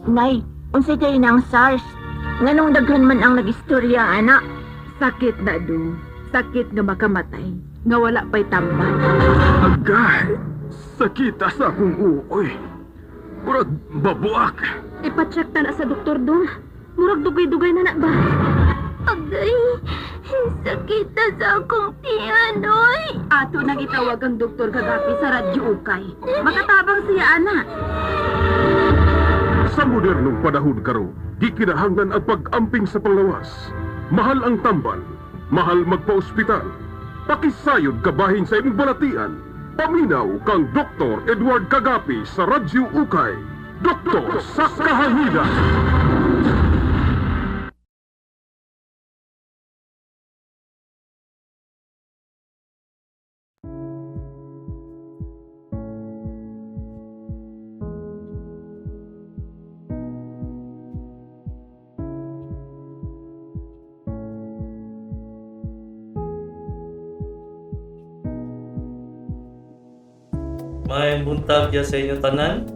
Nay, unsay kay nang SARS? Nganong daghan man ang nagistorya, anak? Sakit na do. Sakit nga makamatay. Nga wala pa'y tambal. Agay, sakit sa akong uoy. Murag babuak. Ipacheck ta na sa doktor dong. Murag dugay-dugay na ba? Agay, sakit na sa akong tiyan, oy. Ato nang itawag ang doktor kagabi sa radyo ukay. Makatabang siya, ana. Sa modernong panahon karon, di kinahanglan ang pag-amping sa panglawas. Mahal ang tambal, mahal magpa-ospital. Pakisayod kabahin sa imong balatian. Paminaw kang Dr. Edward Kagapi sa Radyo Ukay. Doktor sa kahanginan. May buntag ya sa inyo tanan.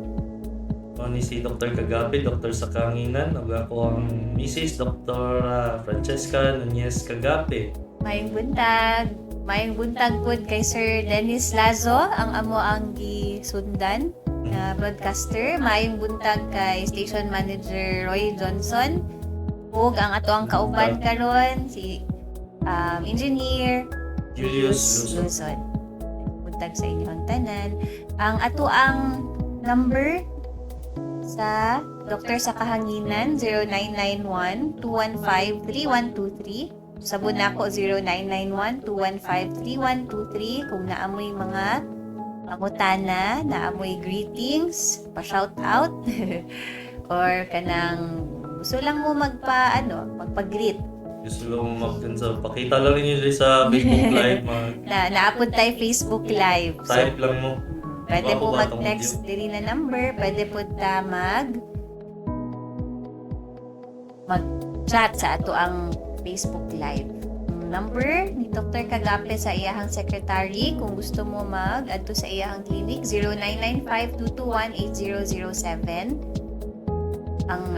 Ako ni si Dr. Kagapi, Dr. sa Kahanginan. Ug ako ang Mrs. Dr. Francesca Nunez Kagapi. Mayong buntag pod kay Sir Dennis Lazo, ang amo ang gisundan na broadcaster. Mayong buntag kay Station Manager Roy Johnson. Ug ang ato ang kauban karon si Engineer Julius Luzon. Luzon. Buntag sa inyong tanan. Ang ato ang number sa Dr. sa Kahanginan 0991-215-3123. Sabon ako 0991-215-3123 kung naamoy mga pangutana, naamoy greetings, pa-shout out or kanang gusto lang mo magpa-greet. Gusto lang mag-cancel. Pakita lang ninyo dito sa Facebook Live. Naapod tayo Facebook Live. So, Type lang mo. pwede po Bababa tong mag-text diri na number, pwede po ta mag-chat sa ato ang Facebook Live. Ang number ni Dr. Kagape sa iyahang secretary kung gusto mo mag-adto sa iyahang clinic 0995-221-8007. Ang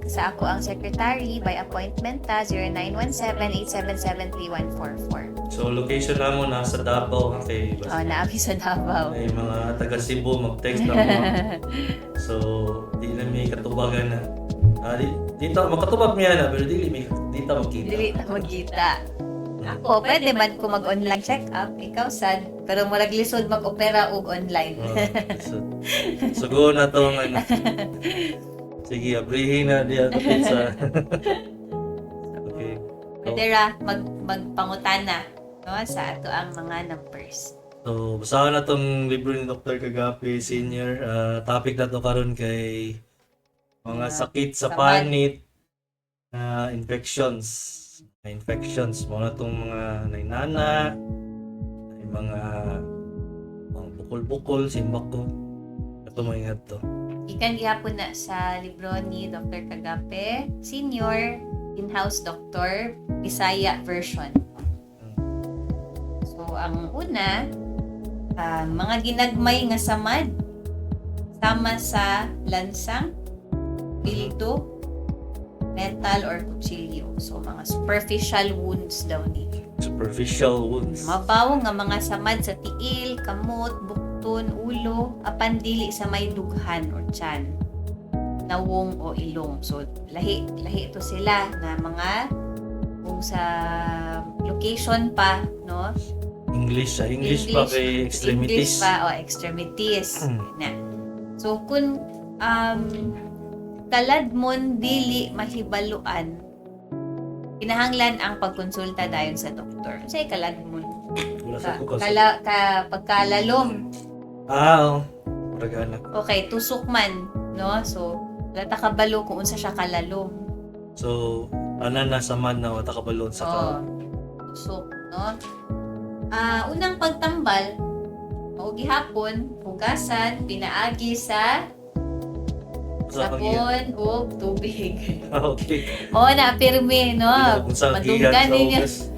sa ako ang secretary by appointment ta 0917-877-3144. So, location na mo nasa Davao. Okay. Naami sa Davao. Ay, mga taga Cebu, mag-text na mo. So, di na may katubagan na. Dito, makatubag niya na, pero dito magkita. Dili na magkita. Ako, pwede man ko mag-online check-up. Ikaw, sad. Pero lisod mag-opera og online. So, go na to. Sige, abrihin na diya sa... Okay. Pwede ra magpangutana sa ato ang mga numbers. So, basahan na tong libro ni Dr. Kagapi Senior. Topic na to karon kay mga sakit sa panit, infections. Mga tong mga nainana, mga bukol-bukol, simbak ko. Ito mga ingat to. Ikan gihapon na sa libro ni Dr. Kagape Senior, in-house doctor, Bisaya version. So, ang una, mga ginagmay nga samad sama sa lansang, pilto, metal or kutsilyo. So, mga superficial wounds daw ni. Superficial wounds. Mabaw nga mga samad sa tiil, kamot, bukton, ulo, apan dili sa may dughan or tiyan, nawong o ilong. So, lahi to sila na mga kung sa location pa, no? English pa kay extremities. English pa, extremities. Na. So, kung talad mon dili mahibaluan, kinahanglan ang pagkonsulta dayon sa doktor. Say kalad mon. Pagkalalom. Ragana. Okay, tusok man, no? So, lata kabalo kung unsa siya kalalom. So, nasa man na wata kabalon sa tusok, no? Unang pagtambal, gihapon, hugasan, pinaagi sa sabon o tubig. Okay. Na pirmi, no? Madunggan ninyo. Sa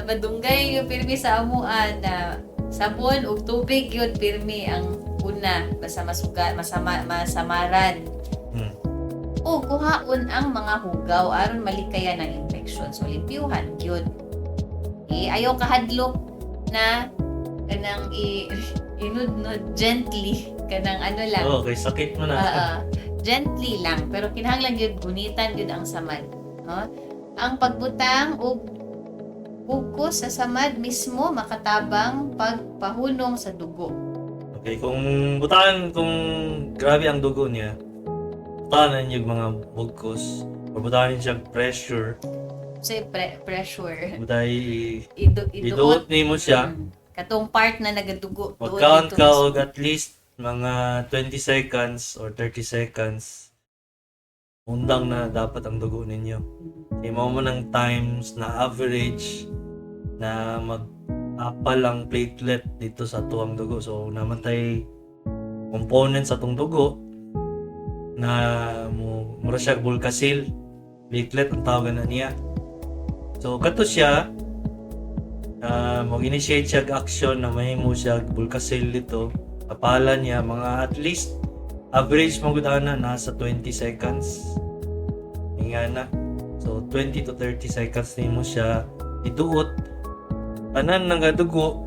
Madunggay yung pirmi sa amuan na sabon o tubig yun pirmi ang una basta masamaran. o kuhaon ang mga hugaw aron malikayan ng infection. So limpyuhan gyud. Okay, ayaw kahadlok na kanang inudnod gently kanang ano lang. Oo, kay sakit mo na. Gently lang pero kinahanglan gyud gunitan gyud ang samad, no? Ang pagbutang og bukos sa samad mismo makatabang pagpahunong sa dugo. Okay, kung grabe ang dugo niya, butahan niyo mga bugkos, o butahan niyo siya pressure, So pressure. buday Iduot iduot nimo siya. Katong part na nagadugo. Mag-count ka og at least mga 20 seconds or 30 seconds. Undang na dapat ang dugo ninyo. Kaya mo ng times na average na mag-apal ang platelet dito sa tuwang dugo. So, namatay components sa itong dugo na mura siya bulkasil. Platelet ang tawagan na niya. So, kato siya, mag-initiate siya action na mahimo siya bulkasil dito. Apalan niya mga at least average magudana nasa 20 seconds. Nga na. So 20 to 30 seconds nimo siya iduot. Tanan nga dugo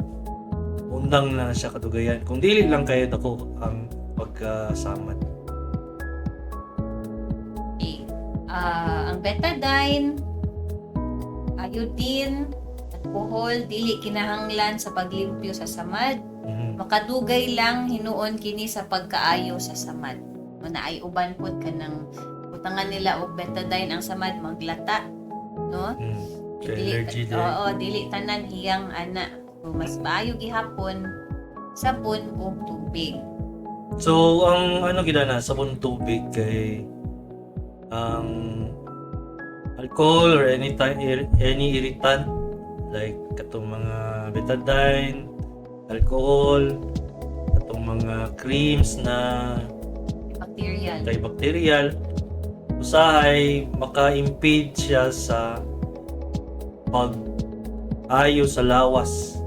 undang na siya kadugayan. Kung dili lang kayo dako ang pagkasamad. Okay. Ang betadine, iodine, alcohol, dili kinahanglan sa paglimpyo sa samad. Makadugay lang hinuon kini sa pagkaayo sa samad. Manaay uban pod kanang utangan nila og betadine ang samad maglata, no? Allergy din. Dili tanan hiyang ana. So, mas maayo gihapon sabon ug tubig. So ang ano gid na sabon tubig kay ang alcohol or any irritant like katong mga betadine, alcohol, atong mga creams na antibacterial, usahay maka-impede siya sa pag-ayo sa lawas.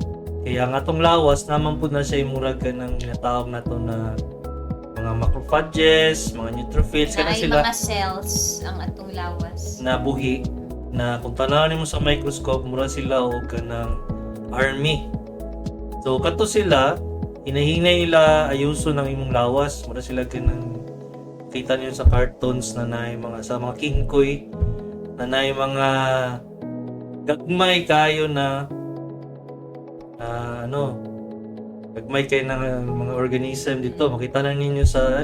Kaya ang atong lawas naman po na siya imurag ka ng tinatawag na to na mga macrophages, mga neutrophils, kana sila mga cells ang atong lawas na buhi na kung tanawin mo sa microscope mura sila o kanang army. So kato sila hinahinay nila ayuso ng imong lawas, mura sila kanang kita niyo sa cartoons na naay mga sa mga kingkoy na naay mga gagmay kayo na gagmay kayo ng mga organism dito, makita na ninyo sa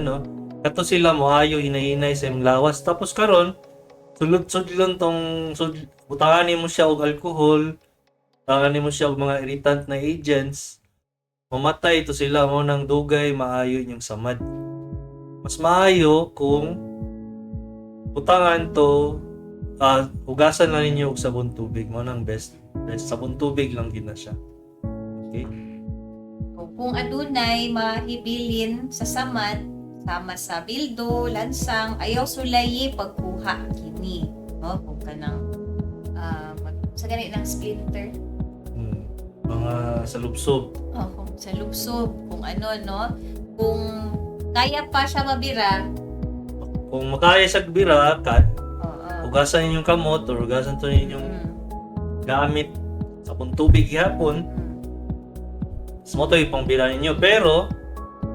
kato sila moayo hinahinay sa imong lawas. Tapos karon sulod-sudlon tong butangan mo siya og alcohol, butangan mo siya og mga irritant na agents, mamatay to sila mo nang dugay maayo yung samad. Mas maayo kung butangan to hugasan na ninyo og sabon tubig, mo nang best sabon tubig lang gina siya. Okay? Kung adunay mahibilin sa samad, sama sa bildo, lansang, ayaw sulayi pagkuha kini. No? Kung kanang sa ganit ng splinter. Mga salubsob. Kung sa lubsob, kung kung kaya pa siya mabira. Kung makaya siya bira, hugasan ninyong kamot or hugasan to ninyong gamit sabon tubig hapon. Smoto yung pangbira ninyo. Pero,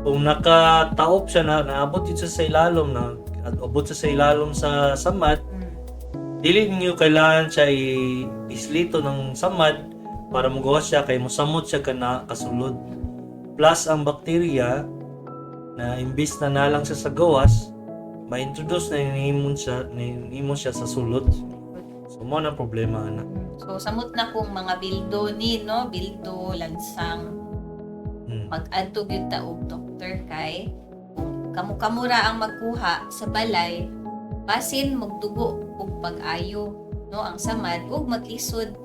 kung nakataop siya na naabot yun sa ilalom abot sa ilalom sa samad, dili niyo kailangan siya islito ng samad para magawas siya kay mosamot siya kasulod. Plus, ang bakterya na imbis na nalang siya sa gawas, ma-introduce na hinimon siya sa sulod. So, mo na problema na. So, samot na kung mga bildo bildo, lansang, mag-adto gyud ta og doktor kay kung kamura ang magkuha sa balay basin magdugo og pag-ayo ang samad ug maglisod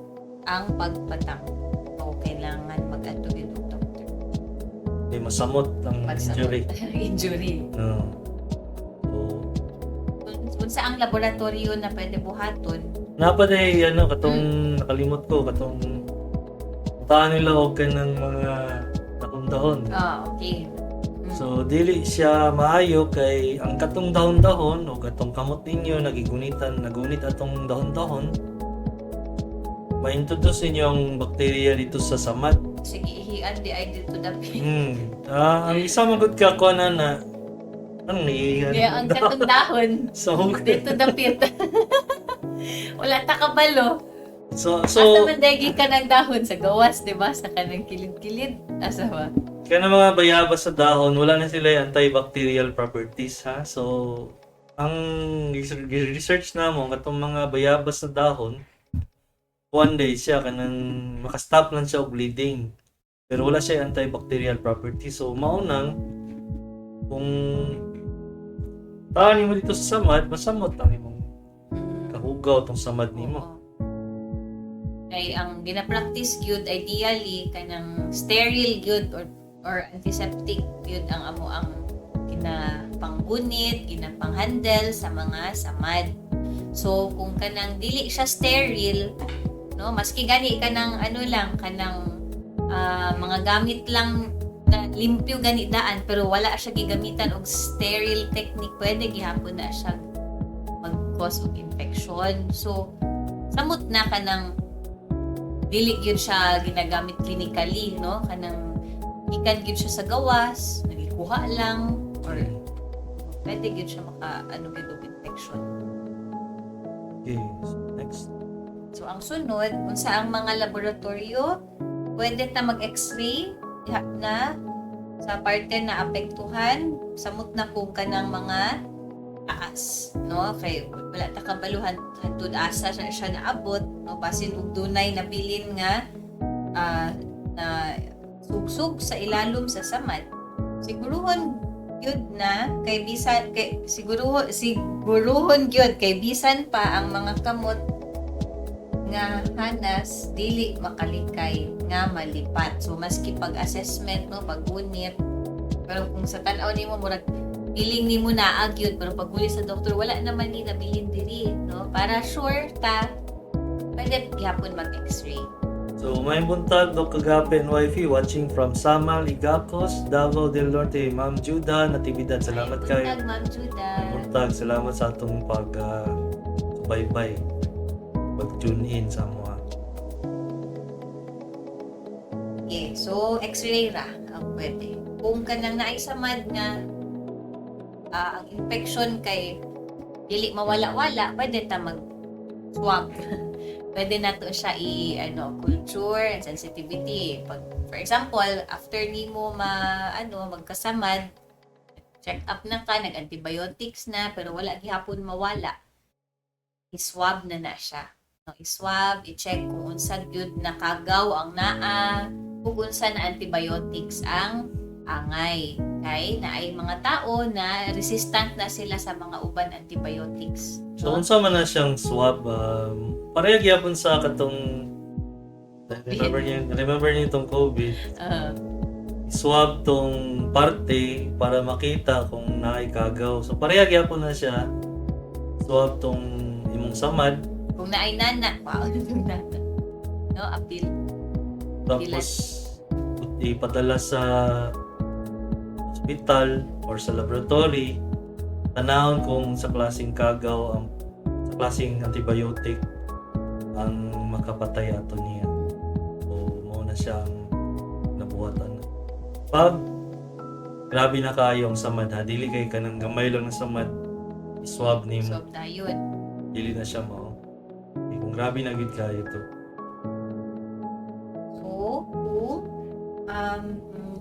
ang pagpatang. So kailangan mag-adto gyud og doktor. Di masamot ang injury. No. So unsa ang laboratorio na pwede buhaton? Napaday katong nakalimot ko katong taan nila og kanang mga dahon. Okay. So dili siya maayo kay ang katong dahon-dahon o katong kamot ninyo nagunit atong dahon-dahon, ma-introduce ninyo ang bakterya dito sa samad. Sige, ihian di ay dito dapit. Ang isa magud ka ko na anong niihan? Kaya ang katong dahon, So, dito dapit. Wala ta kabalo. so Asa man dagi ka ng dahon sa gawas, di ba? Sa kanang kilid-kilid. Asa ba? kaya ng mga bayabas sa dahon, wala na sila yung antibacterial properties, ha? So, ang research na mo, katong mga bayabas sa dahon, one day siya, kanang makastop lang siya og bleeding. Pero wala siya antibacterial properties. So, maunang, kung tani mo dito sa samad, masamot ang imong kahugaw tong samad nimo. Oo. Kay ang gina-practice gyud ideally kanang sterile gyud or antiseptic gyud ang amo ang ginapanggunit, ginapanghandle sa mga samad. So kung kanang dili siya sterile, no, maski gani kanang ano lang kanang mga gamit lang na limpyo gani daan pero wala siya gigamitan og sterile technique, pwede gihapon na siya mag-cause og infection. So samot na kanang dili gyud siya ginagamit clinically, no, kanang ikan gyud siya sa gawas, nagikuha lang or pwede gyud siya maka ano gyud og infection. Okay, so next. So ang sunod, unsa ang mga laboratorio, pwede ta mag-x-ray diha na sa parte na apektuhan, samot na kung kanang mga taas, no, kay wala ta kabaluhan hantud asa siya naabot, no, basin og dunay nabilin nga na sugsug sa ilalom sa samad, siguruhon gyud na kay bisan kay siguruhon gyud kay bisan pa ang mga kamot nga hanas dili makalikay nga malipat. So maski pag-assessment, no, pag-unit, pero kung sa tan-aw nimo murag feeling nimo na agyud pero pag huli sa doktor wala naman ni nabilin diri, no, para sure ta pwede gyapon mag-x-ray. So, may buntag do kagabi NYF watching from Samal, Igacos, Davao del Norte. Ma'am Juda, Natividad, salamat kayo. Buntag, Ma'am Juda. Buntag, salamat sa atong subaybay. Pag-tune in sa mga. Okay, so x-ray ra ang pwede. Kung kanang naay samad nga ang infection kay dili mawala-wala, pwede ta mag-swab. Pwede na to siya culture and sensitivity. Pag, for example, after nimo magkasamad, check up na ka, nag-antibiotics na, pero wala gihapon mawala, i-swab na siya. No, i-swab, i-check kung unsa gyud nakagaw ang naa, kung unsa na antibiotics ang angay. Kay naay mga tao na resistant na sila sa mga uban antibiotics. So, unsa man na siyang swab, pareha gyapon sa katong remember niyo itong COVID. Swab tong parte para makita kung naay kagaw. So, pareha gyapon na siya. Swab tong imong samad. Kung naay nana, wow, yung nana. No, appeal. Tapos, ipadala sa hospital or sa laboratory, tanahon kung sa klaseng kagaw sa klaseng antibiotic ang makapatay ato niya. So, muna siya ang nabuhatan. Pag grabe na kayo ang samad, ha, dili kay kanang gamay lang ng samad, iswab nimo. Swab na yun. Dili na siya mao. Kung grabe na gid kayo to. So,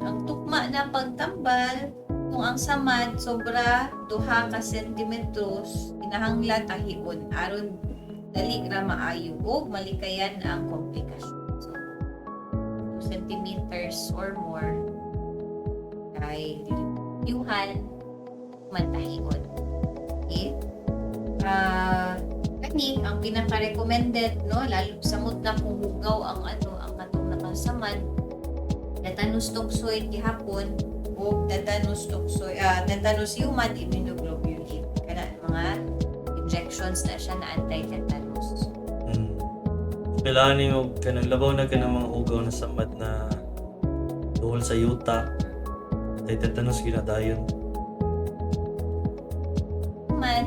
ang tukma na pagtambal, kung ang samad sobra 2 ka sentimetros, kinahanglan tahion aron dali ra maayo ug malikayan ang komplikasyon. So, 2 centimeters or more kay yuhan mantahion. Okay? Kani ang pinaka-recommended, no, lalo samot na kung hugaw ang ang katong nakasamad, tetanus toxoid gihapon o tetanus human immunoglobulin, kana mga injections na siya na anti-tetanus. Kailangan nyo kanang labaw na kanang mga hugaw na samad na tuhol sa yuta. tetanus ginadayon. Man,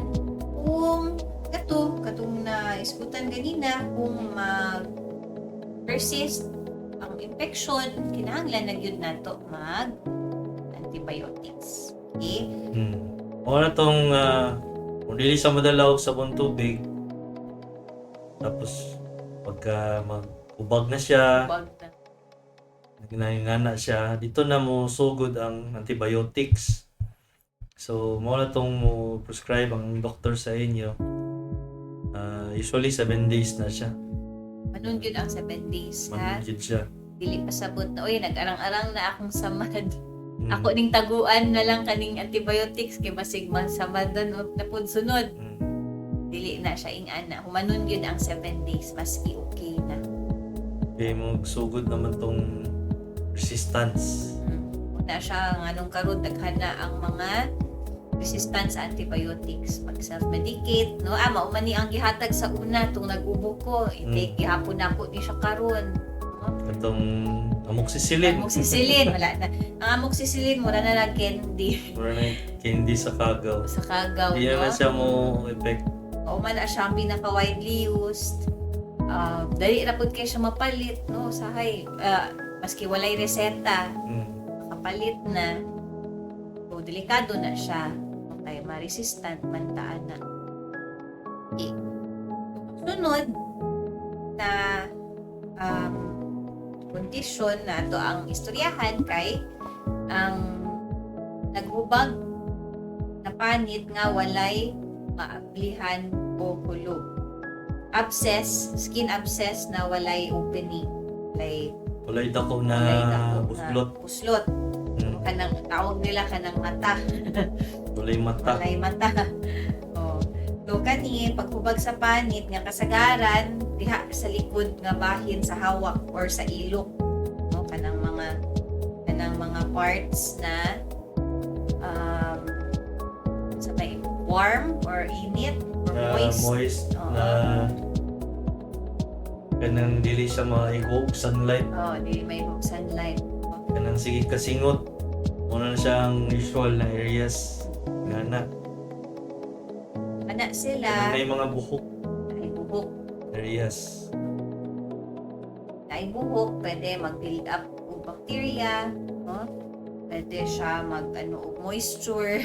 kung katong na iskutan ganina, kung mag-persist ang infection, kinahanglan na gyud nato mag-antibiotics. Okay? O na tong kung dili sa madalaw sa buong tubig, tapos pagka mag-ubag na siya, Bag na. nangingana siya, dito na mo sugod ang antibiotics. So, mo na tong mo prescribe ang doktor sa inyo. Usually 7 days na siya. Manon gyud ang 7 days, ha? Manugid siya. Dili pasabot na, oy, nag-arang-arang na akong samad. Mm. Ako ning taguan na lang kaning antibiotics kay basig man samadan na pud sunod. Mm. Dili na siya ingana. Humanon gyud ang 7 days, maski okay na. Okay, mo sugod naman tong resistance. Una siya nganong karon daghan na ang mga resistance sa antibiotics. Mag self-medicate, no? Mao man ni ang gihatag sa una tong nag-ubo ko. Intake gihapon nako ni siya karon. Itong amoxicillin. Amoxicillin, wala na. Ang amoxicillin mura na lang candy Mura na candy sa kagaw. sa kagaw, Hindi no? naman siya mo effect. O man na siya ang pinaka-widely used. Dali na po kayo siya mapalit, no? Sahay, maski walay reseta, kapalit na. So, delikado na siya. Okay, ma-resistant, mantaan na. Okay. Sunod na kondisyon na ito ang istoryahan kay ang naghubag na panit nga walay maablihan o hulog. Abscess, skin abscess na walay opening. Walay dako na buslot. Buslot. Kanang tawag nila kanang mata. Walay mata. Walay mata. Oh. So kani paghubag sa panit nga kasagaran diha sa likod nga bahin sa hawak or sa ilok. No, kanang mga parts na sa may warm or init or moist. Oo. Na kanang dili siya maigog sunlight. Oh, di may sunlight. Kanang sige kasingot. Muna na siyang usual na areas. Ngana. Ana sila Kanang may mga buhok ay buhok. areas. Ay buhok, pwede mag-build up og bacteria, no? Pwede siya og moisture.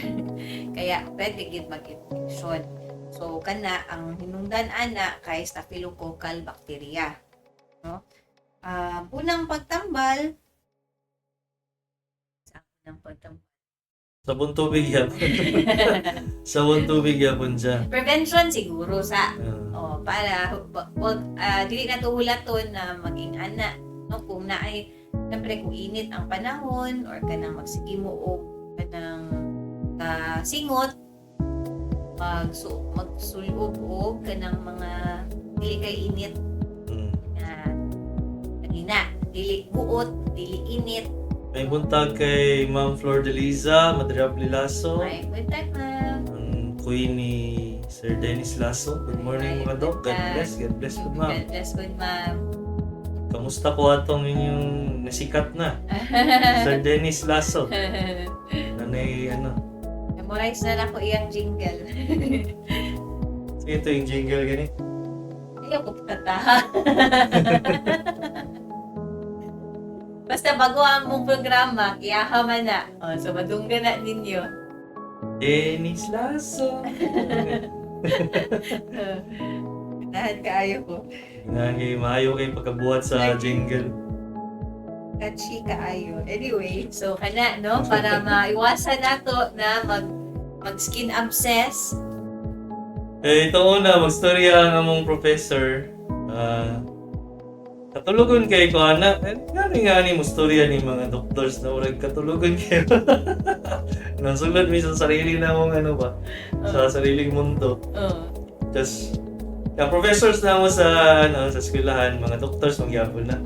Kaya pwede gid mag-infection. So kana ang hinungdan ana kay staphylococcal bacteria, no? Unang pagtambal Sa buong tubig yapon. Sa buong tubig yapon siya. prevention siguro sa Ah. para dili na to hulaton na maging ana, no? Kung naay siyempre kung init ang panahon or kanang magsigimo og kanang singot magsulog og kanang mga dili kay init na kanina dili buot dili init. May buntag kay Ma'am Flor de Liza, Madre Lasso, Ay, good time, ma'am. ang queen ni Sir Dennis Lasso. Good morning mga dok. God bless good ma'am. God bless, good ma'am. Kamusta po atong inyong nasikat na? Sir Dennis Lasso. Nanay Memorize na lang ko iyang jingle. sige ito yung jingle gani. Ayaw ko kataha. Basta bago ang mong programa, kiyaha man na. So, madunggan na ninyo. Dennis Lasso. Tahan kaayo ko. Nangyay maayo kay pagkabuhat sa jingle. Catchy kaayo. Anyway, so kana, no? Para maiwasan nato na mag-skin abscess. Ito una, magstorya ang among professor. Katulugon kay ko ana. Nga ni mo storya ni mga doctors na urag katulugon kayo. Nasulod mi sa sarili na mong sa sariling mundo. Just professors na mo sa sa eskwelahan, mga doctors mangyapon na.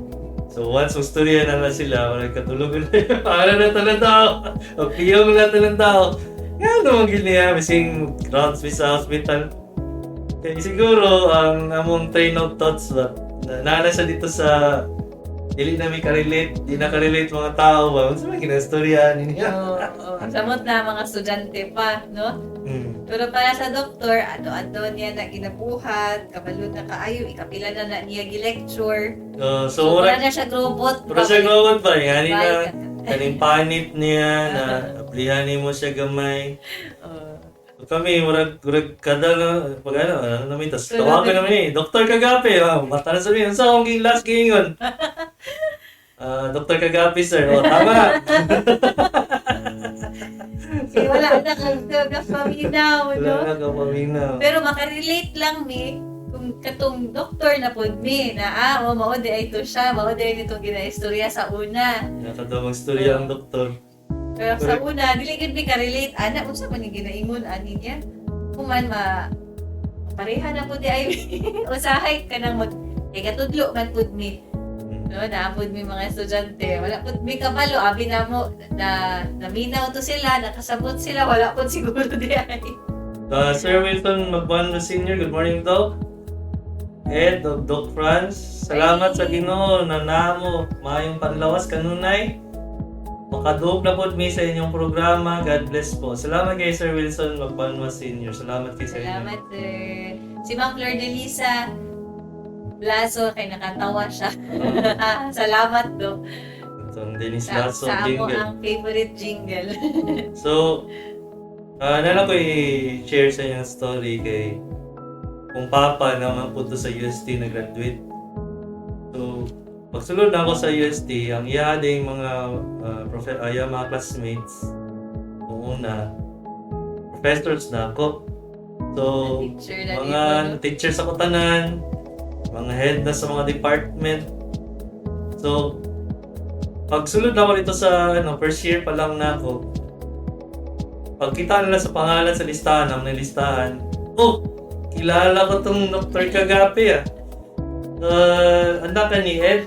So once magstorya na sila, urag katulugon na. Para na talang tao. O piyong na talang tao. Nga naman giniya, bising rounds sa hospital. Kaya siguro ang among train of thoughts ba naalala siya dito sa dili na may karelate, di na karelate mga tao ba? Unsa man kinastoryahan niya? Samot na mga estudyante pa, no? Pero para sa doktor, ato-ato niya na ginabuhat, kabalo na kaayo, ikapila na niya gi-lecture. So, Wala na siya robot. pero sa gawad ba? Yan na, kaning panit niya, na aplihan mo siya gamay. So, kami, murag kada na, pag ano namin, tas tawagan namin Dr. Kagapi, mata na sabihin, sa akong last gingon. Dr. Kagapi, sir. Tama. Wala na kagpaminaw, no? Wala na kapaminaw. Pero makarelate lang mi kung katong doktor na pod mi na mao di ay to siya, mao di ay dito ginaistorya sa una. Nakadawang storya ang doktor. Pero sa una dili gid mi ka-relate ana unsa man ni ginaingon ani niya. Kung man pareha na pod di ay usahay kanang katudlo man pod mi. No, naapod mi mga estudyante. Wala pod mi kabalo abi na mo na naminaw to sila, nakasabot sila, wala pod siguro di ay. Sir Wilson Magbanlo Sr., good morning, Doc. Ed, Doc Franz, salamat sa Ginoo na namo maayong panlawas kanunay. Makadug na pod mi sa inyong programa. God bless po. Salamat kay Sir Wilson Magbanlo Sr. Salamat kay sa inyo. Salamat, sir. Si Ma'am Flor de Lisa Lazo, kay nakatawa siya. Salamat, do. Itong Dennis Sa Lasso ako jingle. ang favorite jingle. So, nala ko i-share sa inyo ang story kay kung papa naman po to sa UST na graduate. So, pagsulod na ako sa UST, ang iya ding mga mga classmates, kung una, professors na ako. So, Teacher na mga dito, no? teachers sa tanan, mga head na sa mga department. So, pagsulod na ako dito sa first year pa lang na ako, pagkita nila sa pangalan sa listahan, ang nilistahan, kilala ko tong Dr. Kagapi anak ka ni Ed.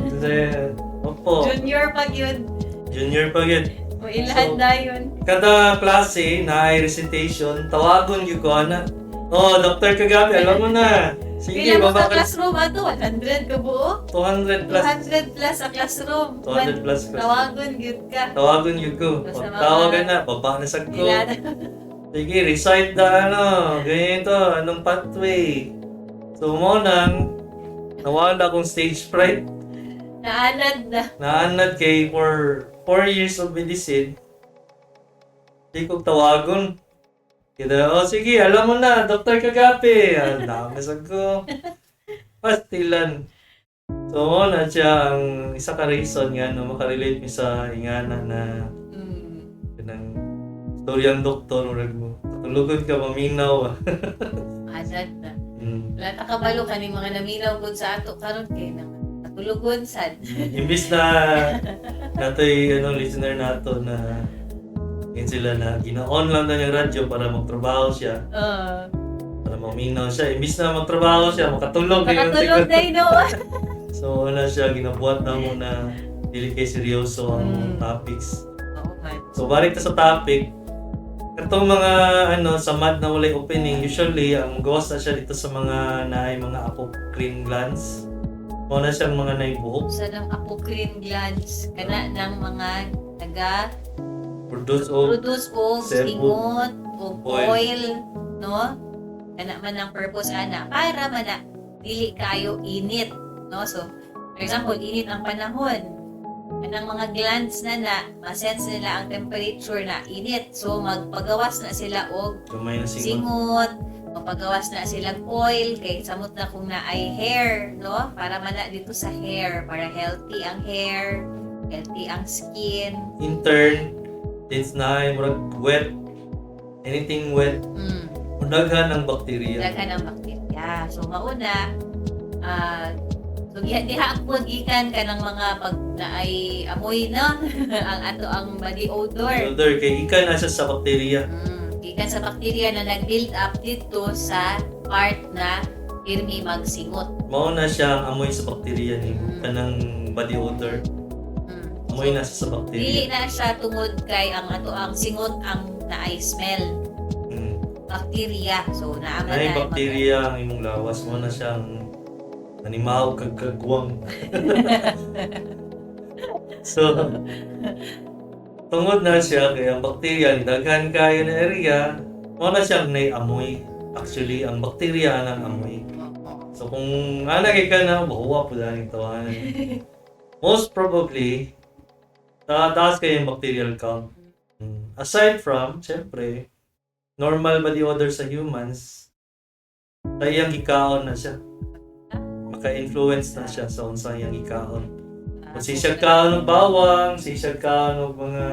Opo. Junior pa yun. Junior pa yun. O ilahan na yun. Kada klase na ay recitation, tawagon yung ko na, Dr. Kagapi, alam mo na. Sige, Pila mo sa baba ka. classroom ato? 100 ka buo? 200 plus. 200 plus sa classroom. 200 plus class. Tawagon, good ka. Tawagon yung ko. Basta mga- Tawagan na, baba na sa ko. Ilan. Sige, recite na ganito, anong pathway. So, mo nang, nawala akong stage fright. Naanad na. Naanad kay for 4 years of medicine. Hindi ko tawagon. Kaya, sige, alam mo na, Dr. Kagapi. Dami sa ko. Pastilan. So, mo na siya ang isa ka reason nga, makarelate mi sa ingana na ng storyang doktor, mo. Tulugon ka, maminaw. Anad na. Wala takabalo ka ni mga naminaw po sa ato karon kay nang natulugon sad. Imbis na natoy listener nato na yun sila na gina-on lang na yung radyo para magtrabaho siya, para maminaw siya. Imbis na magtrabaho siya, makatulog Nakatulog na no. So wala siya, ginabuhat na mo na dili kay seryoso ang topics. Oo man. So balik ta sa topic, itong mga sa math na walay opening, usually ang gawas na siya dito sa mga naay mga apocrine glands. Muna siyang mga naibuhok. Sa ng apocrine glands kana ng mga taga Produce og sebum, singot og oil. oil, no? Kana man ang purpose ana para man na dili kayo init, no? So, for example, init ang panahon. Kanang mga glands na ma-sense nila ang temperature na init. So, magpagawas na sila og Kamay na singot. singot, magpagawas na silang oil, kay samot na kung na ay hair, no? Para man na dito sa hair, para healthy ang hair, healthy ang skin. In turn, since na ay murag wet, anything wet, daghan ng bakterya. Daghan ang bakterya. So, mauna, so diha po gikan kanang mga pag na ay amoy no ang ato ang body odor. Odor, kay ikan na siya sa bakterya. Gikan sa bakterya na nag-build up dito sa part na pirmi magsingot. Mao na siya ang amoy sa bakterya ni kanang body odor. Amoy na siya sa bakterya. Dili na siya tungod kay ang ato ang singot ang naay smell. Bakterya. So naaman Naay na bakterya ang imong lawas mo na siyang animal kagkagwang. So, tungod na siya kaya ang bakterya ni daghan kayo na area, mo na siyang naiamoy. Actually, ang bakterya ng amoy. So kung nalagay ka na, mahuwa po lang ito. Most probably, taas kayo yung bacterial count. Aside from, syempre, normal body odor sa humans, iyang ikaon na siya. Maka-influence na siya sa unsang iyang ikaon. Kung siya kaon ng bawang, siya kaon ng mga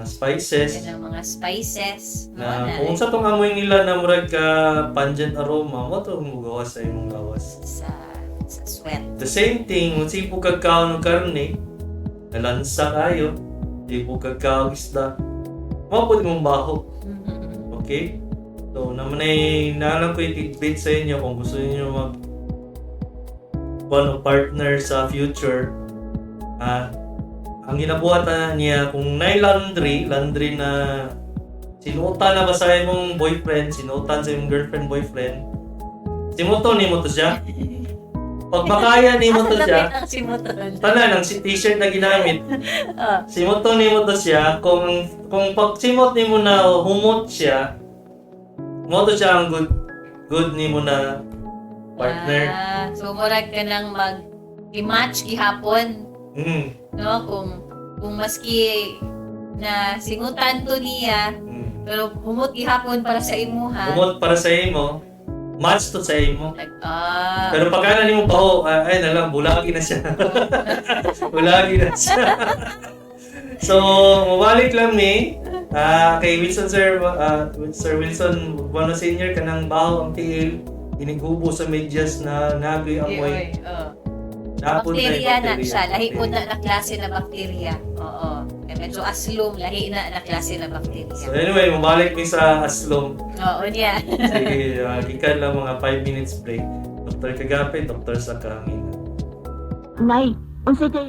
spices, Yan ang mga spices. na kung sa tong amoy nila na murag ka pungent aroma, mo to mugawas sa imong gawas. Sa sweat. The same thing, kung sipo kagkaon ng karne, nalansa kayo, sipo kagkaon isda, mapod mong baho. Okay? So, naman ay nalang ko i-tidbit sa inyo kung gusto niyo mag partner sa future. Ang ginabuhatan niya, kung laundry na sinuotan na ba sa imong boyfriend, sinuotan sa imong girlfriend, boyfriend, simuton ni mo to siya. Pag makaya ni mo to siya, Ang simuton. tanan ang t-shirt na ginamit, simuton ni mo to siya. Kung pag simot ni mo na humot siya, mo to siya ang good ni mo na partner. So, murag ka nang mag-match gihapon. No? Kung maski na singutan to niya, pero humot gihapon para sa imuha. Humot para sa imo, match to sa imo. Ah, Pero pagkana ni mo baho, ay na lang, bulagi na siya. Bulagi na siya. So, mabalik lang ni kay Wilson Sir, Sir Wilson Buano Senior, kanang baho ang tiil, inigubo sa medyas na nagoy amoy. Napon bakterya na siya. Lahi po na klase na bakterya. Oo. Medyo aslom, lahi na klase na bakterya. So anyway, mabalik mi sa aslom. Oo, niya. Sige, gikan lang mga 5 minutes break. Dr. Kagape, Dr. Sakangin. Nay, unsay kay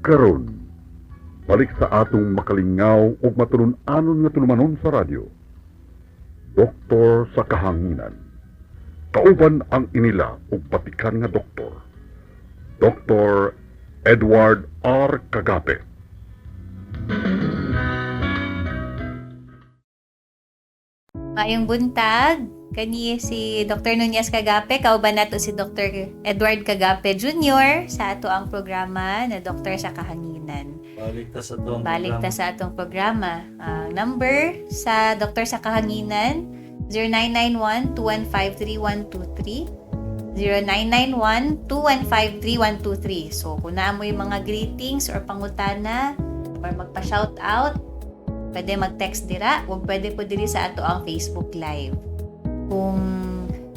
Karon, balik sa atong makalingaw ug matulun-anon nga tulumanon sa radyo. Doktor sa kahanginan. Kauban ang inila ug patikan nga doktor. Dr. Edward R. Kagape. Maayong buntag, kani si Dr. Nunez Kagape, kauban nato si Dr. Edward Kagape Jr. sa ato ang programa na Doktor sa Kahanginan. Balik ta sa atong programa. Ang number sa Doktor sa Kahanginan, 0991-215-3123, 0991-215-3123. So, kung naa mo yung mga greetings or pangutana or magpa-shoutout, pwede mag-text dira o pwede po diri sa ato ang Facebook Live. Kung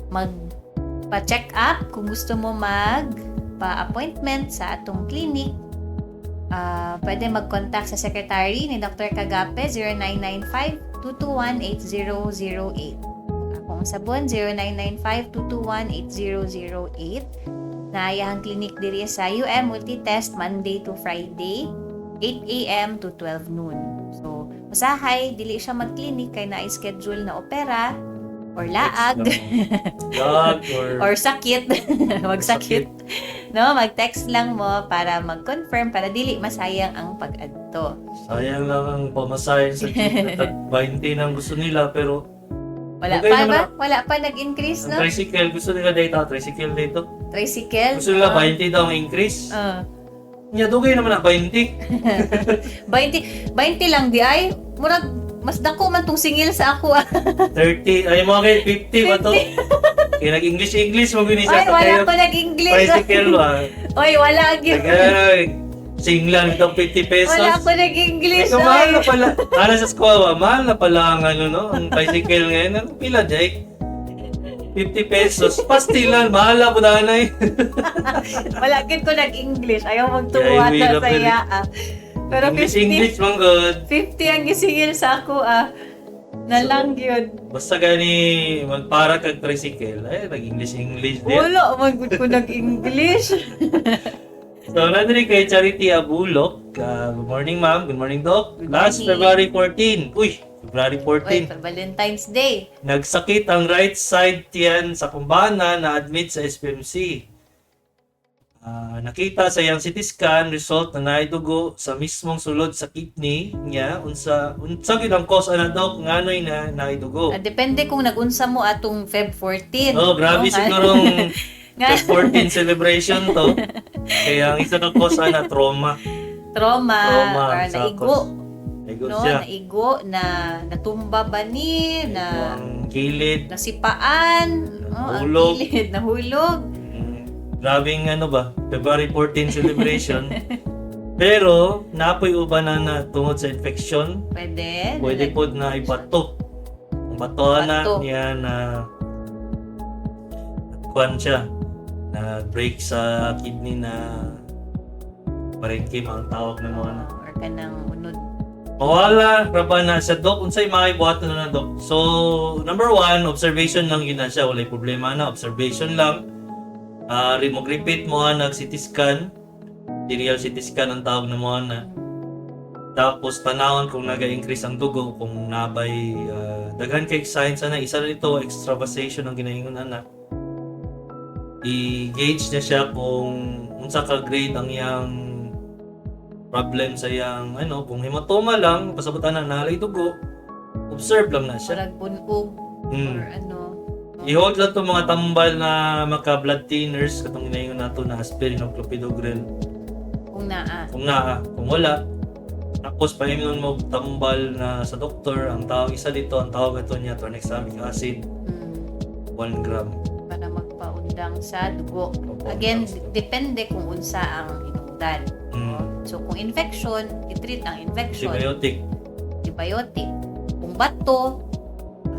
magpa-check up, kung gusto mo magpa-appointment sa atong clinic, pwede mag-contact sa secretary ni Dr. Kagape 0995-221-8008. Akong sabon 0995-221-8008. Naayahang clinic diri sa UM Multitest Monday to Friday, 8 a.m. to 12 noon. So, usahay, dili siya mag-clinic kay na-schedule na opera or laag or sakit. Magsakit. No, mag-text lang mo para mag-confirm para dili masayang ang pag-adto. Sayang lang ang pamasahe sa jeep na 20 nang gusto nila pero Wala okay pa naman ba? Wala pa nag-increase, ang no? tricycle gusto nila dito, tricycle dito. Tricycle? Gusto nila 20 daw ang increase. Nya dugay naman na 20. 20 lang di ay. Murag mas dako man tong singil sa ako. 30 ay mo kay 50 ba to? Kaya nag-English mo gini Ay, siya wala ko nag-English. tricycle ba? Oy, wala gyud. Singlan itong 50 pesos. Wala ko nag-English. Ikaw, mahal na pala. Para sa squawa, mahal na pala ang ang bicycle ngayon. Ang pila, Jake? 50 pesos. Pastilan, mahal na po danay. Wala gid ko nag-English. Ayaw magtuwa Yeah, ta sa iya. Pero English, man good. 50 ang gisingil sa ako Na lang yun. Basta gani magpara kag tricycle, ay nag-English din. Wala, magod ko nag-English. So, nandun kay Charity Abulok. Good morning, ma'am. Good morning, Doc. Last morning. February 14. Uy, February Oy, 14. Valentine's Day. Nagsakit ang right side tiyan sa kumbana na admit sa SPMC. Nakita sa iyang CT scan result na naidugo sa mismong sulod sa kidney niya. Unsa gid ang cause ana, Doc, nganoy na naidugo? Depende kung nagunsa mo atong Feb 14. Oh, grabe No? sigurong Feb 14 celebration to. Kaya ang isa na cause ana trauma. Trauma or sa naigo. cause. Naigo No, siya. naigo na natumba ba ni na Ang kilid. nasipaan, ang Nahulog. kilid, nahulog. Grabing ba, February 14 celebration. Pero, napoy uban na tungod sa infection, Pwede. pwede po na ibato. Ang bato na Bato. niya na kuwan siya, na break sa kidney na parenkim ang tawag na mga na. Or kanang unod. Mawala, raba na sa Doc, unsay maibuhaton na Doc. So, number 1, observation lang yun na siya. Walay problema na, observation lang. Mag-repeat mo nag CT scan. Serial CT scan ang tawag na mo na. Tapos tanawon kung naga-increase ang dugo, kung nabay daghan kay signs na isa nito extravasation ang ginaingon ana. I-gauge na siya kung unsa ka grade ang iyang problem sa iyang kung hematoma lang, pasabutan na nalay dugo. Observe lang na siya. Murag bunug or ano. I-hold lang itong mga tambal na maka-blood thinners katong ginaingon nato na aspirin o clopidogrel. Kung naa. Kung wala, tapos pahingon mo tambal na sa doktor, ang tawag isa dito, ang tawag ito niya tranexamic acid, 1 gram. Para magpaundang sa dugo. Opo. Again, depende kung unsa ang hinungdan. So, kung infection, i-treat ang infection. Antibiotic. Antibiotic. Kung bato,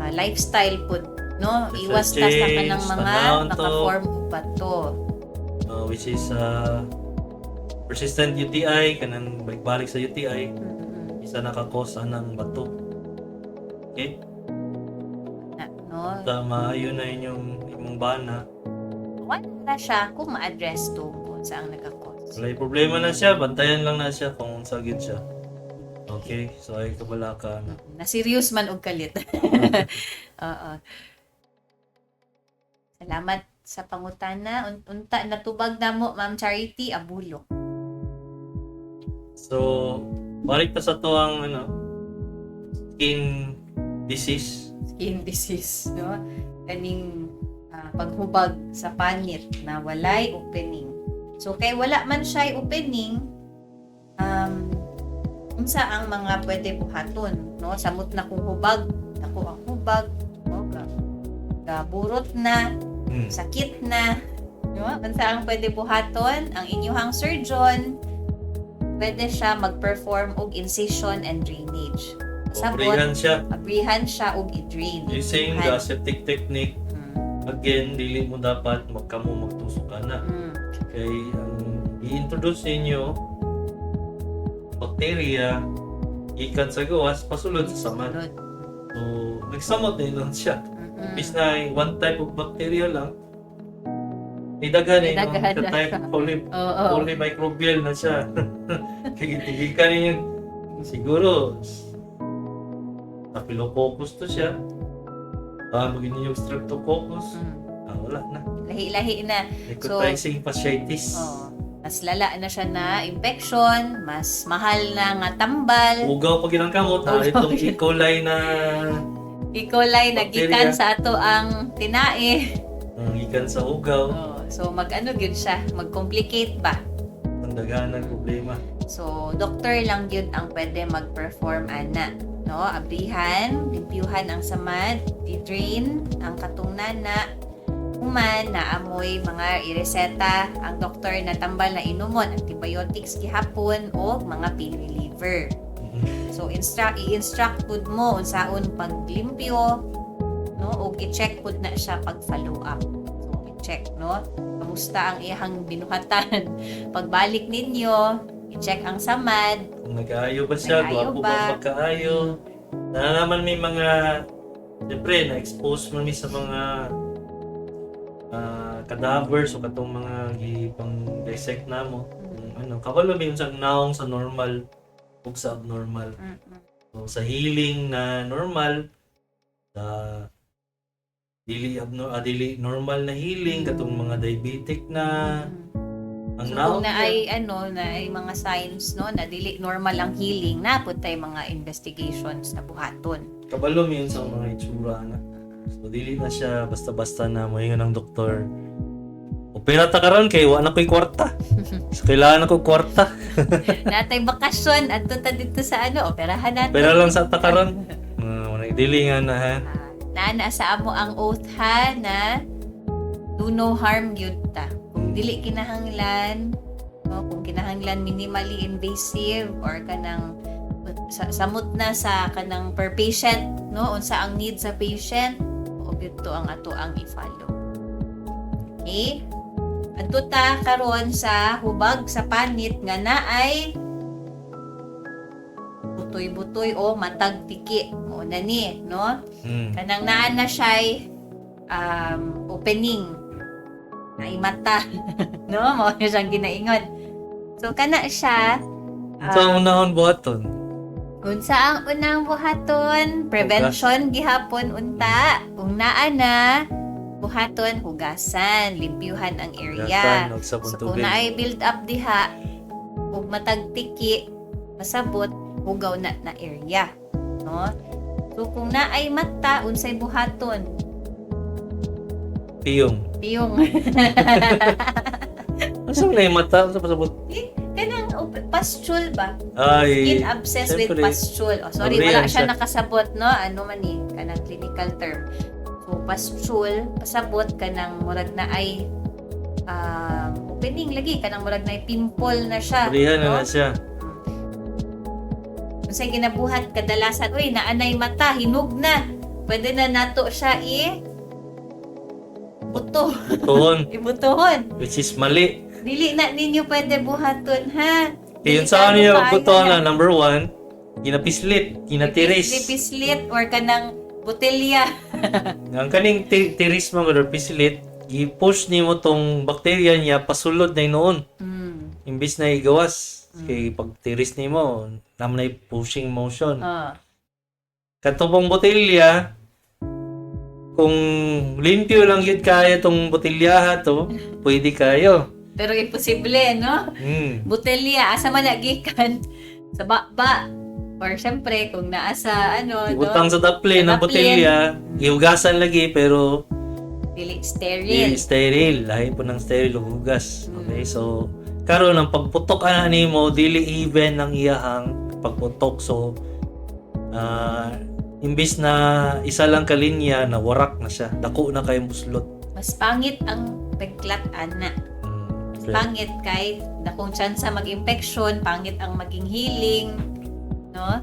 lifestyle food, no? Lifestyle Iwas tas na ka ng change, mga tanawon to. naka-form og bato. Which is persistent UTI, kanang balik-balik sa UTI, isa nakakosa ng bato. Okay? No? Maayo na yun yung imong bana. Wala na siya kung ma-address to kung saan nagka-cause. Walay problema na siya, bantayan lang na siya kung sagid siya. Okay, so ay kabala ka na. Na serious man og kalit. Oo. Salamat sa pangutana. Unta natubag namo Ma'am Charity Abulo. So, balik pa sa to ang skin disease. Skin disease, no? Kaning paghubag sa panit na walay opening. So kay wala man siya opening, unsa ang mga pwede buhaton, no? Samot na kung hubag, ako ang hubag, no? Gaburot na, sakit na, no? Unsa ang pwede buhaton? Ang inyuhang surgeon pwede siya mag-perform og incision and drainage. Obrihan siya. Abrihan siya og i-drain. Using the aseptic technique, again, dili mo dapat magkamo magtusok ka na. Kay ang i-introduce ninyo bacteria ikan sa gawas pasulod sa samad. So nagsamot na yun siya. Bis na one type of bacteria lang. Idaghan eh no? Idaghan na type siya. polymicrobial na siya. Kaya tigil ninyo siguro Staphylococcus to siya. Magiging yung streptococcus. Wala na. Lahi-lahi na. Necrotizing fasciitis. Mas lala na siya na infection, mas mahal na nga tambal. Ugaw pag ilang kamot, itong E. coli na E. coli na bacteria. gikan sa ato ang tinae. ikan sa ugaw. So mag-ano gyud siya, mag-complicate ba? Pandagan ng problema. So doktor lang gyud ang pwede mag-perform ana. No, abrihan, limpyuhan ang samad, i-drain ang katungnana, human na amoy mga ireseta ang doktor na tambal na inumon, antibiotics gihapon o mga pain reliever. So i-instruct pud mo unsaon paglimpyo, no, o i-check pud na siya pag follow up. So i-check, no, kamusta ang iyang binuhatan. Pagbalik ninyo, i-check ang samad. Kung nag-aayo ba siya, Nag-aayo gwapo ba? ba magkaayo. Na naman may mga, siyempre, na-expose man mi sa mga cadavers o katong mga pang dissect na mo. Kabalo may unsang naong sa normal ug sa abnormal. So, sa healing na normal, sa dili normal na healing katong mga diabetic na ang So naong kung na ay mga signs, no, na dili normal ang healing, na pud tay mga investigations na buhaton. kabalo mi sa mga itsura na. So dili na siya basta-basta na moingon ng doktor. Opera ta karon kay wa na ko'y kwarta. So kailangan ako kwarta. Natay bakasyon adto ta dito sa operahan natin. Pero lang sa ta karon. Dili nga na ha. Naana sa amo ang oath ha na do no harm gyud ta. Kung dili kinahanglan, no, kung kinahanglan minimally invasive or kanang samot na sa kanang per patient, no, unsa ang need sa patient, o gyud ang ato ang i-follow. Okay? Adto ta karon sa hubag sa panit nga naay butoy-butoy o matag tiki. O na ni, no? Kanang naan na siya'y opening na mata. No? Mo siyang ginaingon. So, kana siya. Ito ang unahon buhaton. Unsa ang unang buhaton? Prevention gihapon unta. Kung naa na, buhaton hugasan, limpyuhan ang area. Hugasan, og sabon So, kung tubig. naay build up diha, ug matag tiki, masabot, hugaw na area. No? So, kung naay mata, unsay buhaton? Piyong. Piyong. Asa na yung mata? Asa pasabot? Kanang pustule ba? Ay. Skin abscess with siyempre. pustule. Oh, sorry, Abrihan wala siya siya. nakasabot, no? Ano man ni, kanang clinical term. So, pustule, pasabot, kanang murag na ay opening lagi, kanang murag na ay pimple na siya. Purihan no? na siya. Unsay ginabuhat kadalasan, uy, naanay mata, hinog na. Pwede na nato siya buto. Butohon. Ibutohon. Which is mali. Dili na ninyo pwede buhaton, ha? Yun sa ano yung butohon na number 1, kinapislit, kinatiris. Pislit or kanang botelya. Ang kaning tiris mo or pislit, i-push nimo tong bakterya niya pasulod na noon. imbis na igawas kay pagtiris nimo naman na pushing motion. Katong botelya, kung limpyo lang yun kaya tong botelyaha to, pwede kayo. Pero imposible, no? Botelya, asa man nagikan? Sa baba. Or syempre, kung naasa, Ibutang sa daplin ng botelya, ihugasan lagi, pero dili Dili sterile. sterile. Lahi po ng sterile o hugas. Okay, so karon ang pagputok ana nimo dili even ang iyahang pagputok. So imbis na isa lang ka linya na warak na siya. Dako na kay buslot. Mas pangit ang pagklat, ana. Pangit kay dakong tsansa mag-infection, pangit ang maging healing, no?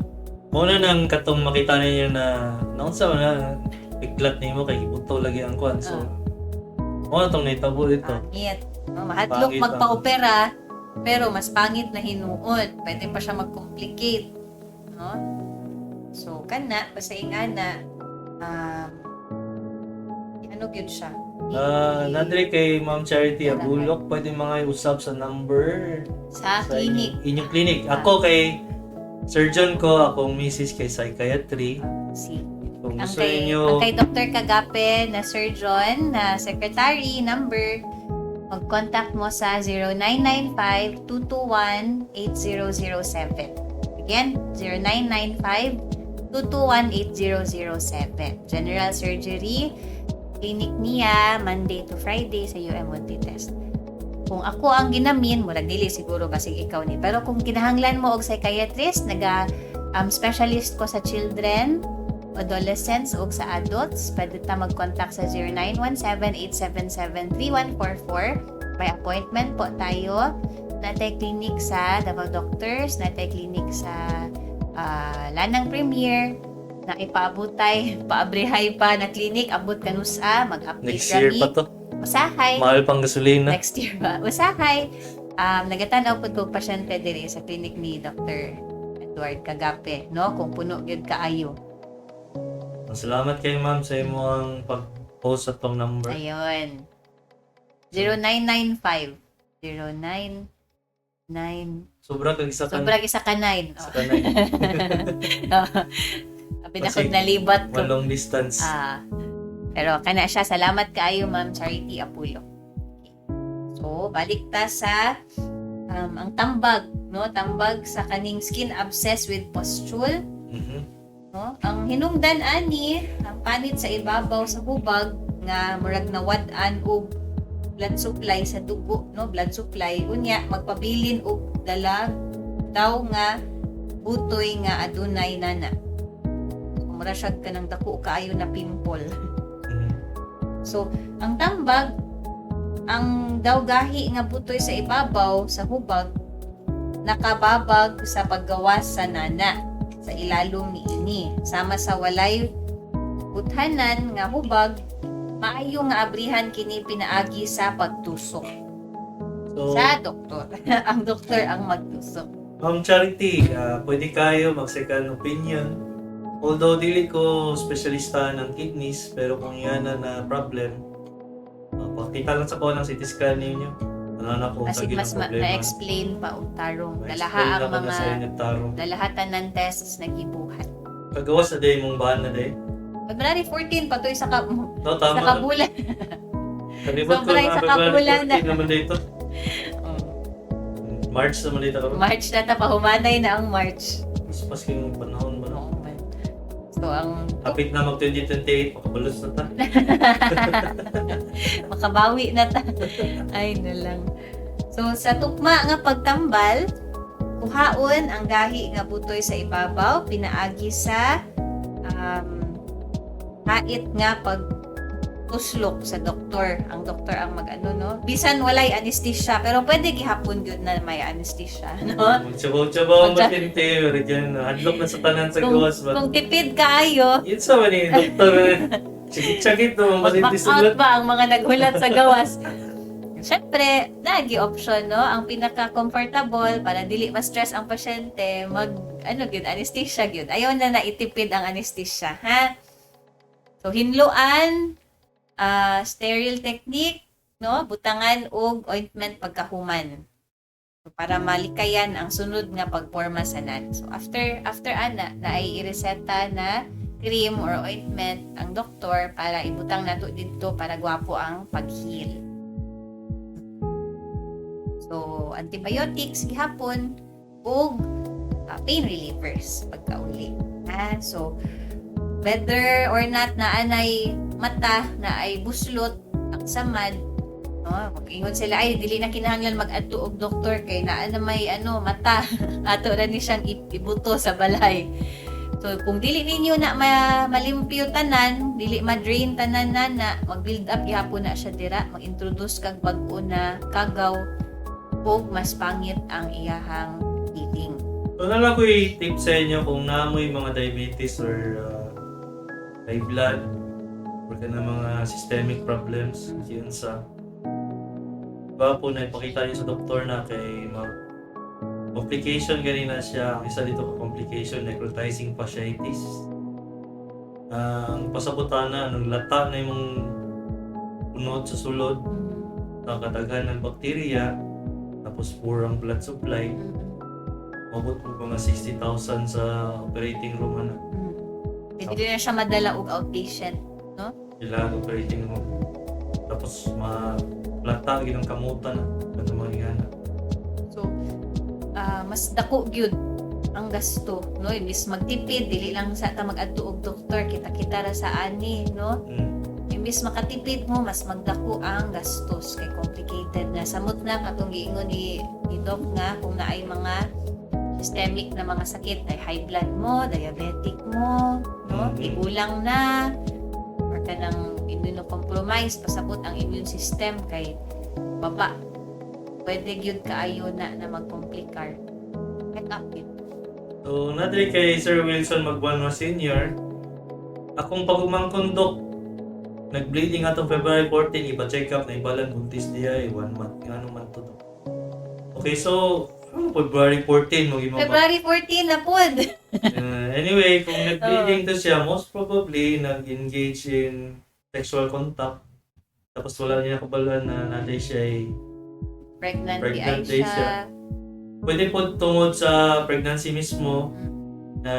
Muna nang katong makita ninyo na naunsa na biglat nimo kay buto lagi ang kwan. So mo tong nitabo dito. Pangit. No, mahadlok Pangit magpa-opera, pero mas pangit na hinuon. Pwede pa siya mag-complicate. No? So, kana, pasaingana, ano gyud siya? Nadre kay Ma'am Charity Abulok, pwede mga usab sa number Sa sa clinic. inyong clinic. Ako kay surgeon ko, akong misis kay psychiatry. Si Kung ang gusto kay, niyo, ang kay Dr. Kagape na surgeon, na secretary, number, mag-contact mo sa 0995-221-8007. Again, 0995-221-8007. General surgery, clinic niya, Monday to Friday sa UM1T test. Kung ako ang ginamin, murag dili siguro basig ikaw ni. Pero kung kinahanglan mo og psychiatrist, specialist ko sa children, adolescents o sa adults, pwede ta mag-contact sa 0917-877-3144. May appointment po tayo. Natay clinic sa Davao Doctors, natay clinic sa Lanang Premier, na ipaabutay, paabrihay pa na clinic, abot kanusa, mag-update next year pa to. Usahay. Mahal pang gasolina. Next year ba? Usahay. Nagatanaw po ko pasyente diri sa clinic ni Dr. Edward Kagape, no? Kung puno gyud kaayo. Salamat kay ma'am sa imo ang pag-post sa tong number. Ayun. 0995 099 Sobra kag isa ka Sobrang isa ka 9. sa kanay. Sabi na Kasi kung nalibat ko. Long distance. Pero kana siya, salamat kaayo Ma'am Charity Apulo. Okay. So, balik ta sa ang tambag, no? Tambag sa kaning skin abscess with pustule, no? Ang hinungdan ani, ang panit sa ibabaw sa hubag nga murag nawad-an og blood supply sa dugo, no? Blood supply unya magpabilin og dalag daw nga butoy nga adunay nana. Mura siya kanang dako kaayo na pimple. So, ang tambag, ang daw gahi nga butoy sa ibabaw sa hubag, nakababag sa paggawas sa nana sa ilalom ni ini. Sama sa walay buthanan nga hubag, maayo nga abrihan kini pinaagi sa pagtusok. So, Sa doktor. Ang doktor ang magtusok. Ma'am Charity, pwede kayo mag-second opinion. Although dili ko specialista ng kidneys, pero kung yan na problem, pakita lang sa ko ng CT scan ninyo. Ano na kung Kasi sa mas problema. na-explain pa og tarong. Dalaha Ma-explain ang ako na sa mga inyo, tarong. dalahatan ng tests na gibuhat. Kagawas na day mong bahan na day. February 14 pa to sa No, sa tama. kabulan. Kalibot ko Sobra na sa February kabulan na. 14 naman dito. March naman dito ka ba? March na ta, pahumanay na ang March. Mas yung panahon ba? Oo man. So, ang Kapit na mag 2028, makabalos na ta. makabawi na ta. Ay, na lang. So, sa tukma nga pagtambal, kuhaon ang gahi nga butoy sa ibabaw, pinaagi sa hait nga pagtuslok sa doktor. Ang doktor ang mag-ano, no? Bisan walay anesthesia, pero pwede gihapon yun na may anesthesia, no? Magtsabaw-tsabaw ang matinte, pero dyan, hadlok na sa tanan sa gawas ba? Kung tipid kaayo, Yun sa man eh, doktor. Chikit-chakit no, mag-back masinti out sulat. ba ang mga naghulat sa gawas? Siyempre, nagi option, no? Ang pinaka-comfortable para dili ma-stress ang pasyente, anesthesia gyud. Ayaw na naitipid ang anesthesia, ha? So, hinluan, sterile technique, no? Butangan og ointment pagkahuman. So, para malikayan ang sunod nga pagporma sa nan. So after ana na ay ireseta na cream or ointment ang doktor para ibutang nato dito para gwapo ang pag-heal. So antibiotics gihapon ug pain relievers pagkauli. So whether or not na anay mata na ay buslot ang samad, no, mag-ingon sila ay dili na kinahanglan mag-adto og doktor kay naa na may mata ato ra ni siyang ibuto sa balay. So kung dili ninyo na malimpyo tanan, dili ma-drain tanan na mag-build up gihapon na siya dira, mag-introduce kag bag-o na kagaw ug mas pangit ang iyahang healing. So na lang ko i-tip sa inyo kung naamoy mga diabetes or high blood or ka na mga systemic problems yun sa ba po na ipakita niyo sa doktor na kay complication ganina siya. Ang isa dito complication, necrotizing fasciitis. Ang pasabutan na nung lata na yung punod sa sulod, nakadaghan ng bakterya, tapos poor ang blood supply. Mabot po mga 60,000 sa operating room na. Pwede na siya madala og outpatient, no? Kailangan operating room. Tapos lata ginang kamutan na mga ingana. So mas dako gyud ang gasto, no? Imbis magtipid dili lang sa ta mag-adto og doktor, kita ra sa ani, no? Imbis makatipid mo mas magdako ang gastos kay complicated na samot na katong giingon ni doc nga kung naay mga systemic na mga sakit ay high blood mo, diabetic mo, no? Igulang na or kanang immunocompromise pasabot ang immune system kay baba. Pwede gyud kaayo na mag-complicate. Check up yun. So, natin kay Sir Wilson Magbanwa Sr. Akong pagumangkon dok, nag-bleeding atong February 14, ipa-check up na ibalan buntis diya 1 month. Anong month to? Okay, so February 14 mo February 14 na pod. Anyway, kung nag-bleeding to siya, most probably nag-engage in sexual contact. Tapos wala niya kabalan na natin siya ay Pregnant Pregnant di ay siya. siya. pwede po tungod sa pregnancy mismo na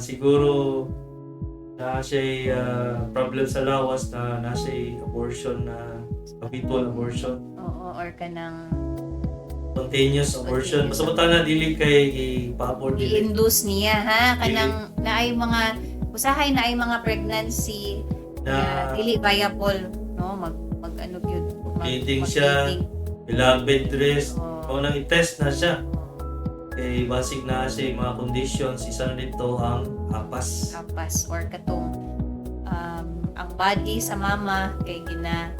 siguro na siya problem sa lawas na siya abortion na habitual abortion, Oo, or kanang spontaneous abortion. Pasabutan na dili kay i-abort dili. i-induce niya ha kanang naay mga usahay na ay mga pregnancy na dili viable, no, mag ano gyud Bleeding siya. Ilang bed rest. O nang i-test na siya. Eh, basic na siya yung mga conditions. Isa na dito ang apas. kapas or katong ang body sa mama kay gina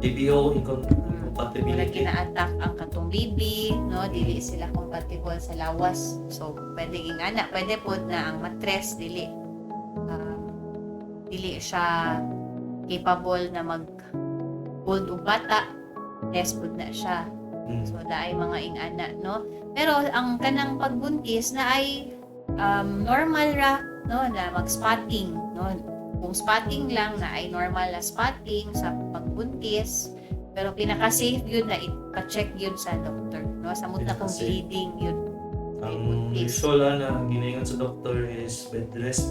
TBO, wala incompatibility. gina-attack ang katong baby, no, dili sila compatible sa lawas. So pwede ingana, pwede pod na ang mattress dili siya capable na mag-hold og bata. Yes, pod na siya. So daay mga ingana, no. Pero ang kanang pagbuntis na ay normal ra, no, na mag-spotting, no. Kung spotting lang na ay normal na spotting sa pagbuntis, pero pinaka-safe yun na ipa-check yun sa doctor, no. Sa muta kung Pinaka-safe. bleeding yun. Ang usual na ginayon sa doctor is bed rest.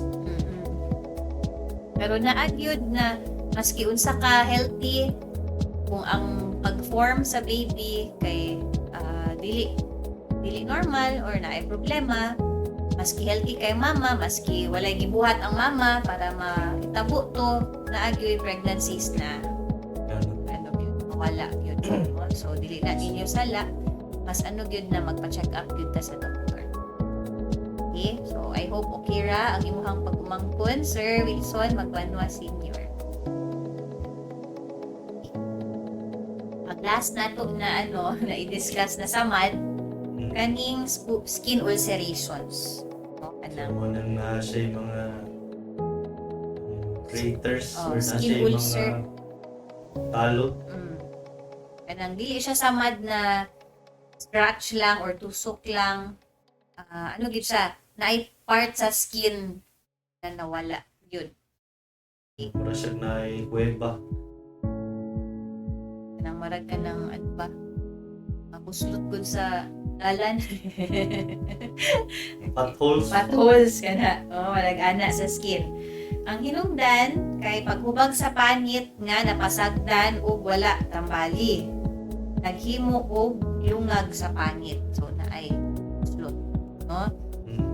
Pero naagyod na maski unsa ka healthy, kung ang pag-form sa baby kay dili normal or naay problema, maski healthy kay mama, maski walay gibuhat ang mama para maitabo to, naagyoy pregnancies na ano yun, mawala yun. So dili na ninyo sala, mas ano yun na magpa-check up yun ta sa doktor. Okay, so I hope okay ra ang imuhang pag-umangkon, Sir Wilson Magbanwa Sr. Ang last na to na na i-discuss na samad, kaning skin ulcerations. No, kanang Mo nang na siya yung mga craters or na skin siya yung ulcer. mga talot. Kanang dili siya samad na scratch lang or tusok lang. Ano gid siya? Naay part sa skin na nawala. Yun. Para siya na kuweba. Kanang marag ka ng ano ba? Mapuslot gud sa Alan. Potholes. Potholes ka na. Malag-ana sa skin. Ang hinungdan, kay paghubag sa panit nga napasagdan o wala tambali. Naghimo og lungag sa panit. So, na ay slot. No? Mm.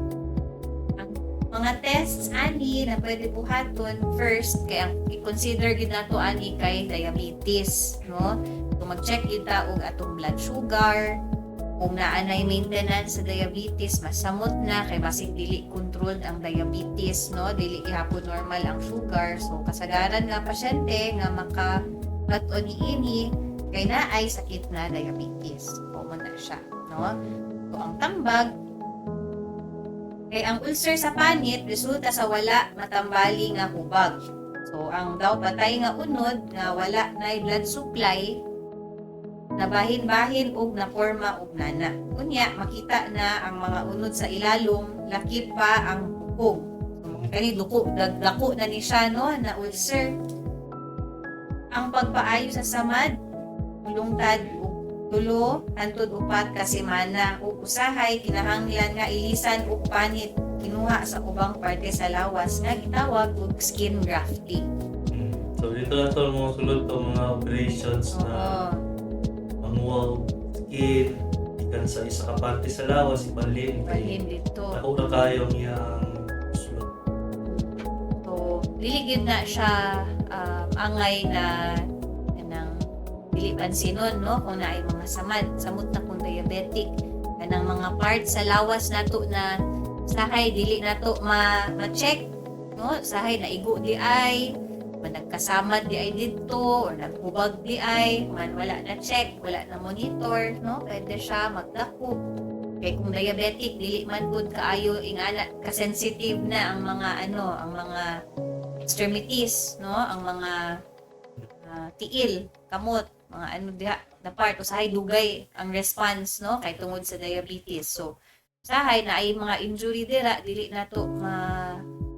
Ang mga tests, ani, na pwede buhaton, first, kaya i-consider gid nato ani kay diabetes. No? So, mag-check kita og atong blood sugar, kung naanay maintenance sa diabetes, masamot na kay basig dili controlled ang diabetes, no? Dili ihapon normal ang sugar. So kasagaran nga pasyente nga makabat-on niini kay naay sakit na diabetes. O mo na siya, no? So ang tambag kay ang ulcer sa panit resulta sa wala matambali nga hubag. So ang daw patay nga unod nga wala nay blood supply nabahin-bahin og naporma og nana. Unya makita na ang mga unod sa ilalom, lakip pa ang bukog. So, kani dako na ni siya, no, na ulcer. Ang pagpaayo sa samad, lungtad og tulo hangtod 4 ka semana ug usahay kinahanglan nga ilisan og panit kinuha sa ubang parte sa lawas nga gitawag og skin grafting. So dito na to mga sulod to mga operations na Oo. manual skin ikan sa isa ka parte sa lawas ibalhin Balhin dito. ako na kayong yang sulod. So, dili gyud na siya angay na kanang dili pansinon, no, kung naay mga samot na kung diabetic kanang mga parts sa lawas nato na sahay dili nato ma-check, no, sahay naigo di ay nagkasamad di ay dito or naghubag di ay man wala na check, wala na monitor, no, pwede siya magdako. Kay kung diabetic dili man pud kaayo ingana ka sensitive na ang mga ang mga extremities, no, ang mga tiil, kamot, mga diha na part usahay dugay ang response, no, kay tungod sa diabetes. So usahay na ay mga injury dira dili nato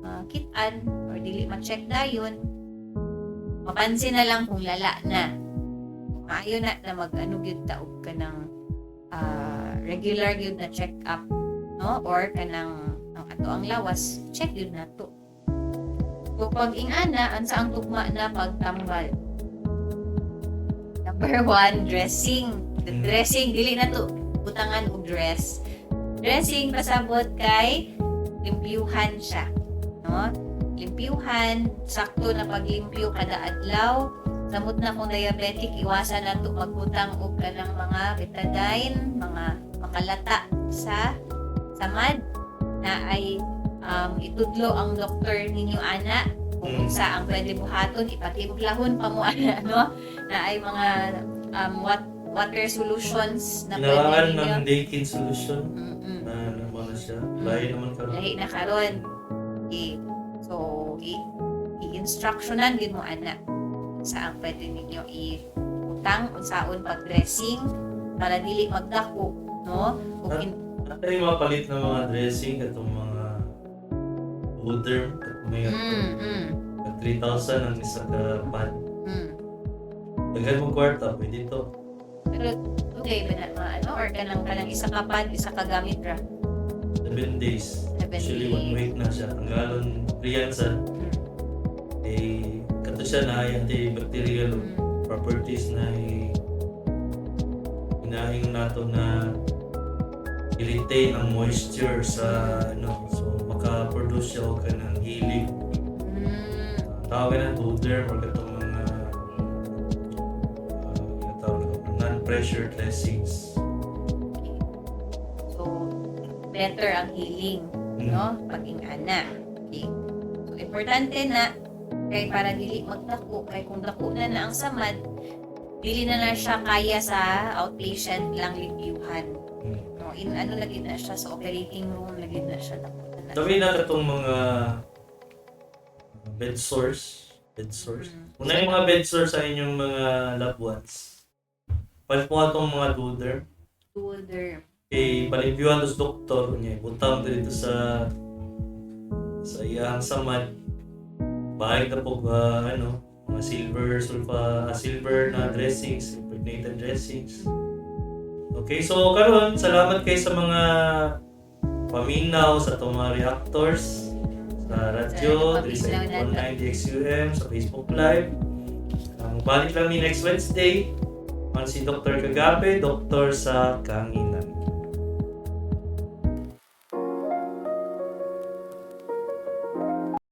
makitaan or dili ma-check dayon. Mapansin na lang kung lala na. Maayo na mag-ano gyud ta og kanang regular gyud na check up, no, or kanang ang ato ang lawas check gyud nato. So pag ingana ansa ang tugma na pagtambal. Number 1, dressing. The dressing dili nato butangan og dress. Dressing pasabot kay limpyuhan siya, no? Limpyuhan, sakto na paglimpyo kada adlaw. Samot na kung diabetic, iwasan na ito magbutang og kanang mga betadine, mga makalata sa samad na ay itudlo ang doktor ninyo ana kung sa ang pwede buhaton, ipatimplahon pa mo ana, no, na ay mga water solutions na pwede Kailangan ninyo. ng Daikin solution Mm-mm. na naman na siya. Lahi naman karon. Lahi na karon. Okay. So, i-instructionan din mo ana saan pwede ninyo i-utang unsaon pag-dressing para dili magdako, no? Ano yung mapalit ng mga dressing katong mga powder may 3,000 ang isa ka pad. Daghan mo kwarta pwede to. Pero okay ba na or kanang isa ka pad, isa ka gamit ra. 7 days. 7 Actually, 1 week na siya. Ang galon, Priyansa, kato siya na ay antibacterial properties na inahingon nato na i-retain ang moisture sa so maka-produce siya o ka ng healing. Tawagin na powder or katong mga non-pressure dressings. So, better ang healing, no? Pag-ingana. Okay. So, importante na kay para dili magdako, kay kung dako na ang samad, dili na siya kaya sa outpatient lang limpyuhan. No, lagi na siya sa operating room, lagi na siya dako na. Gawin na itong mga bed sores. Una yung mga bed sores sa inyong mga loved ones. Palit mo itong mga Shoulder. Palimpyuhan sa doktor niya. Butang dito sa iyang samad. Bahig na po mga silver na dressings, impregnated dressings. So Okay, so karon salamat kay sa mga paminaw sa itong mga reactors sa radyo, Sa sa 8.9 DXUM, sa Facebook Live. Balik lang ni next Wednesday. Man si Dr. Kagape, doktor sa Kangin.